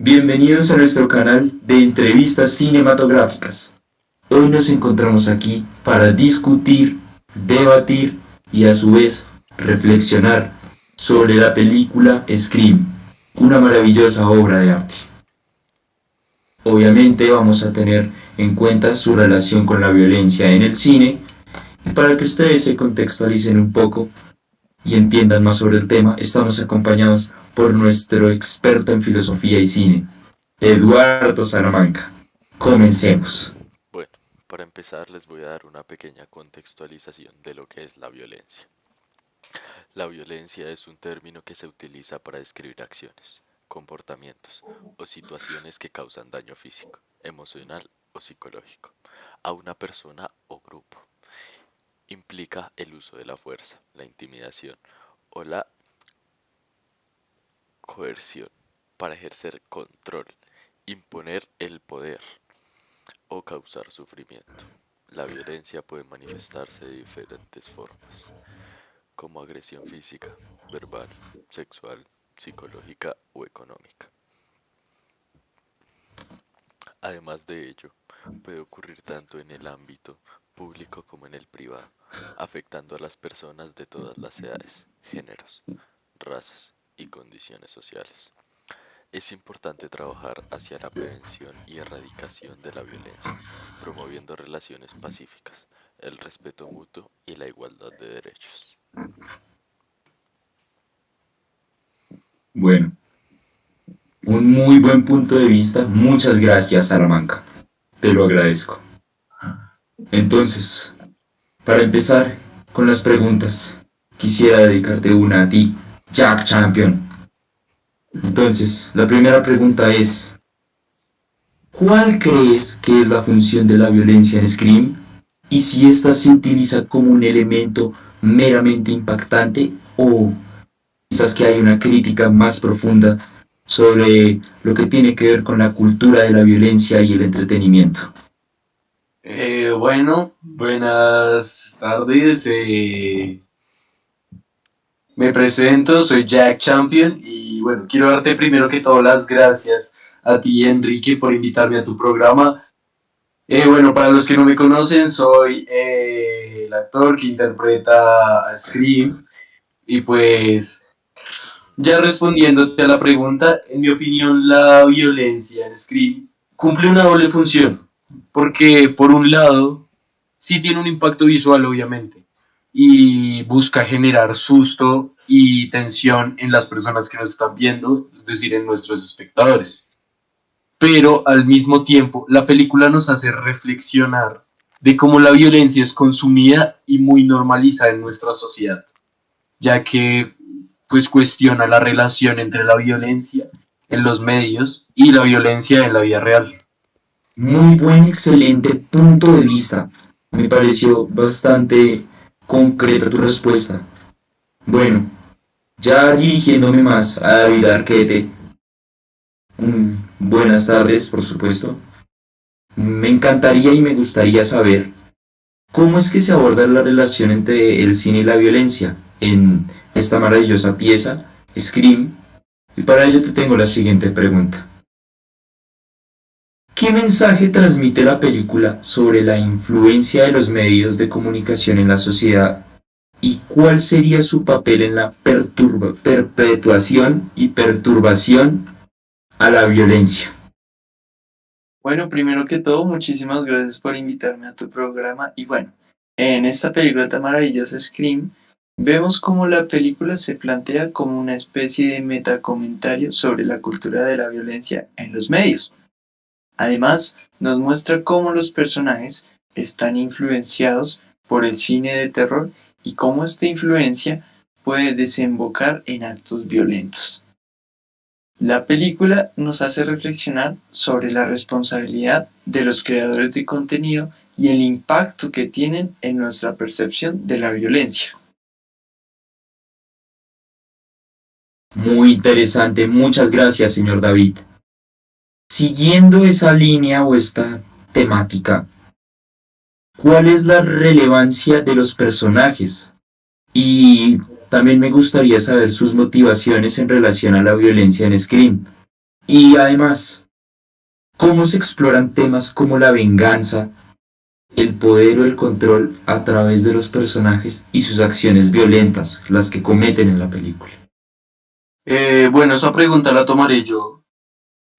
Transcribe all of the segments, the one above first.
Bienvenidos a nuestro canal de entrevistas cinematográficas. Hoy nos encontramos aquí para discutir, debatir y a su vez reflexionar sobre la película Scream, una maravillosa obra de arte. Obviamente vamos a tener en cuenta su relación con la violencia en el cine y para que ustedes se contextualicen un poco y entiendan más sobre el tema, estamos acompañados por nuestro experto en filosofía y cine, Eduardo Salamanca. Comencemos. Bueno, para empezar les voy a dar una pequeña contextualización de lo que es la violencia. La violencia es un término que se utiliza para describir acciones, comportamientos o situaciones que causan daño físico, emocional o psicológico a una persona o grupo. Implica el uso de la fuerza, la intimidación o la coerción para ejercer control, imponer el poder o causar sufrimiento. La violencia puede manifestarse de diferentes formas, como agresión física, verbal, sexual, psicológica o económica. Además de ello, puede ocurrir tanto en el ámbito público como en el privado, afectando a las personas de todas las edades, géneros, razas y condiciones sociales. Es importante trabajar hacia la prevención y erradicación de la violencia, promoviendo relaciones pacíficas, el respeto mutuo y la igualdad de derechos. Bueno, un muy buen punto de vista. Muchas gracias, Salamanca. Te lo agradezco. Entonces, para empezar con las preguntas, quisiera dedicarte una a ti, Jack Champion. Entonces, la primera pregunta es, ¿cuál crees que es la función de la violencia en Scream? Y si ésta se utiliza como un elemento meramente impactante o piensas que hay una crítica más profunda sobre lo que tiene que ver con la cultura de la violencia y el entretenimiento. Bueno, buenas tardes. Me presento, soy Jack Champion y bueno, quiero darte primero que todo las gracias a ti, Enrique, por invitarme a tu programa. Bueno, para los que no me conocen, soy el actor que interpreta a Scream y pues ya respondiéndote a la pregunta, en mi opinión la violencia en Scream cumple una doble función, porque por un lado sí tiene un impacto visual obviamente y busca generar susto y tensión en las personas que nos están viendo, es decir, en nuestros espectadores. Pero al mismo tiempo la película nos hace reflexionar de cómo la violencia es consumida y muy normalizada en nuestra sociedad, ya que pues cuestiona la relación entre la violencia en los medios y la violencia en la vida real. Muy buen, excelente punto de vista. Me pareció bastante concreta tu respuesta. Bueno, ya dirigiéndome más a David Arquete, buenas tardes, por supuesto. Me encantaría y me gustaría saber cómo es que se aborda la relación entre el cine y la violencia en esta maravillosa pieza, Scream, y para ello te tengo la siguiente pregunta. ¿Qué mensaje transmite la película sobre la influencia de los medios de comunicación en la sociedad y cuál sería su papel en la perpetuación y perturbación a la violencia? Bueno, primero que todo, muchísimas gracias por invitarme a tu programa. Y bueno, en esta película tan maravillosa Scream, vemos cómo la película se plantea como una especie de metacomentario sobre la cultura de la violencia en los medios. Además, nos muestra cómo los personajes están influenciados por el cine de terror y cómo esta influencia puede desembocar en actos violentos. La película nos hace reflexionar sobre la responsabilidad de los creadores de contenido y el impacto que tienen en nuestra percepción de la violencia. Muy interesante, muchas gracias, señor David. Siguiendo esa línea o esta temática, ¿cuál es la relevancia de los personajes? Y también me gustaría saber sus motivaciones en relación a la violencia en Scream. Y además, cómo se exploran temas como la venganza, el poder o el control a través de los personajes y sus acciones violentas, las que cometen en la película. Bueno, esa pregunta la tomaré yo,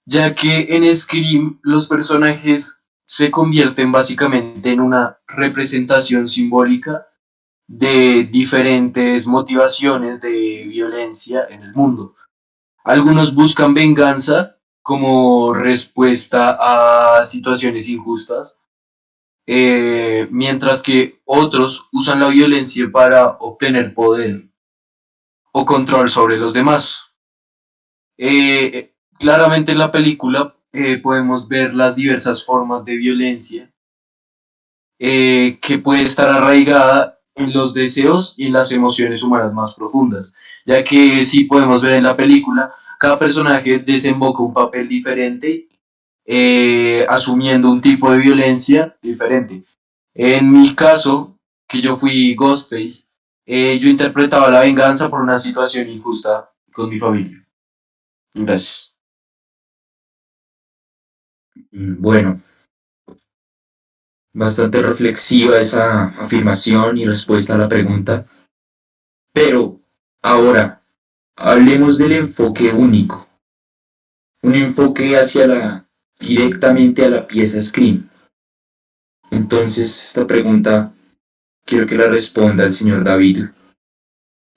ya que en Scream los personajes se convierten básicamente en una representación simbólica de diferentes motivaciones de violencia en el mundo. Algunos buscan venganza como respuesta a situaciones injustas, mientras que otros usan la violencia para obtener poder o control sobre los demás. Claramente en la película podemos ver las diversas formas de violencia que puede estar arraigada en los deseos y en las emociones humanas más profundas, ya que sí podemos ver en la película, cada personaje desemboca un papel diferente, asumiendo un tipo de violencia diferente. En mi caso, que yo fui Ghostface, yo interpretaba la venganza por una situación injusta con mi familia. Gracias. Bueno, bastante reflexiva esa afirmación y respuesta a la pregunta, pero ahora hablemos del enfoque único, un enfoque directamente a la pieza Scream. Entonces, esta pregunta quiero que la responda el señor David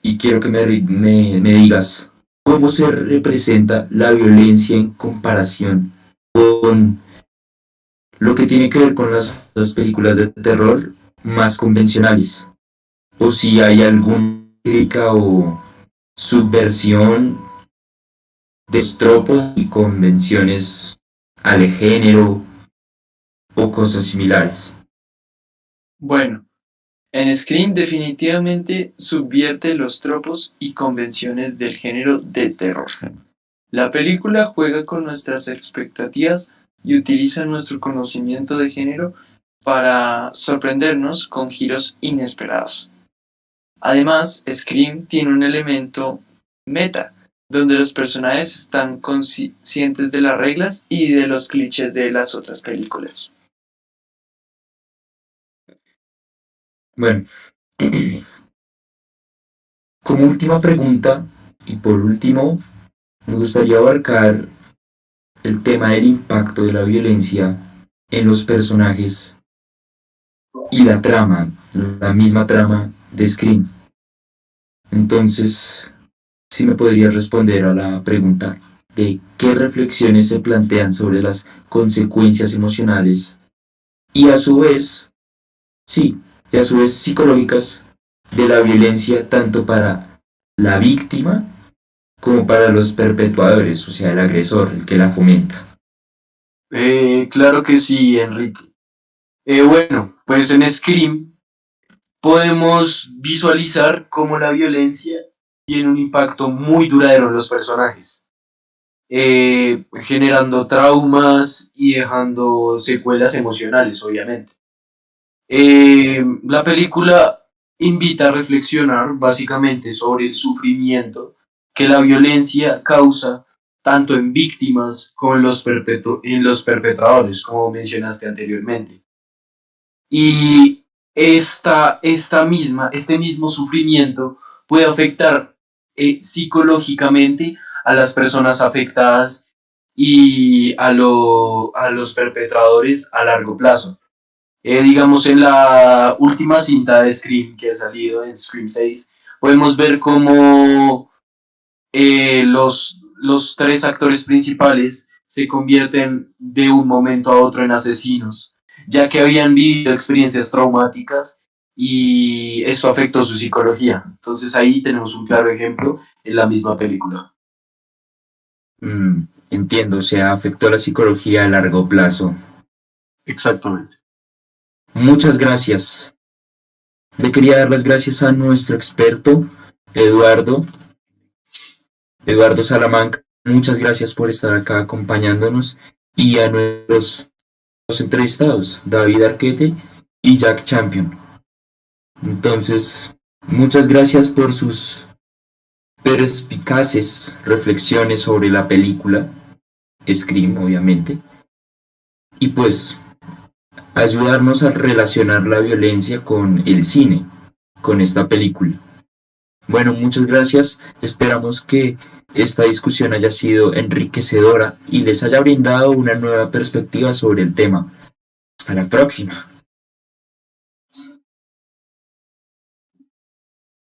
y quiero que me digas cómo se representa la violencia en comparación con lo que tiene que ver con las películas de terror más convencionales, o si hay alguna crítica o subversión de los tropos y convenciones al género o cosas similares. Bueno, en Scream definitivamente subvierte los tropos y convenciones del género de terror. La película juega con nuestras expectativas y utiliza nuestro conocimiento de género para sorprendernos con giros inesperados. Además, Scream tiene un elemento meta, donde los personajes están conscientes de las reglas y de los clichés de las otras películas. Bueno, como última pregunta y por último, me gustaría abarcar el tema del impacto de la violencia en los personajes y la trama, la misma trama de Scream. Entonces, si me podrías responder a la pregunta de qué reflexiones se plantean sobre las consecuencias emocionales y a su vez, sí, y a su vez psicológicas de la violencia tanto para la víctima como para los perpetuadores, o sea, el agresor, el que la fomenta. Claro que sí, Enrique. Bueno, pues en Scream podemos visualizar cómo la violencia tiene un impacto muy duradero en los personajes, generando traumas y dejando secuelas emocionales, obviamente. La película invita a reflexionar básicamente sobre el sufrimiento que la violencia causa tanto en víctimas como en los perpetradores, como mencionaste anteriormente. Y este mismo sufrimiento puede afectar psicológicamente a las personas afectadas y a los perpetradores a largo plazo. Digamos, en la última cinta de Scream que ha salido, en Scream 6, podemos ver cómo los tres actores principales se convierten de un momento a otro en asesinos, ya que habían vivido experiencias traumáticas y eso afectó su psicología. Entonces ahí tenemos un claro ejemplo en la misma película. Entiendo, o sea, afectó la psicología a largo plazo. Exactamente. Muchas gracias. Le quería dar las gracias a nuestro experto, Eduardo, Eduardo Salamanca. Muchas gracias por estar acá acompañándonos y a nuestros entrevistados, David Arquete y Jack Champion. Entonces, muchas gracias por sus perspicaces reflexiones sobre la película Scream, obviamente, y pues ayudarnos a relacionar la violencia con el cine, con esta película. Bueno, muchas gracias. Esperamos que esta discusión haya sido enriquecedora y les haya brindado una nueva perspectiva sobre el tema. Hasta la próxima.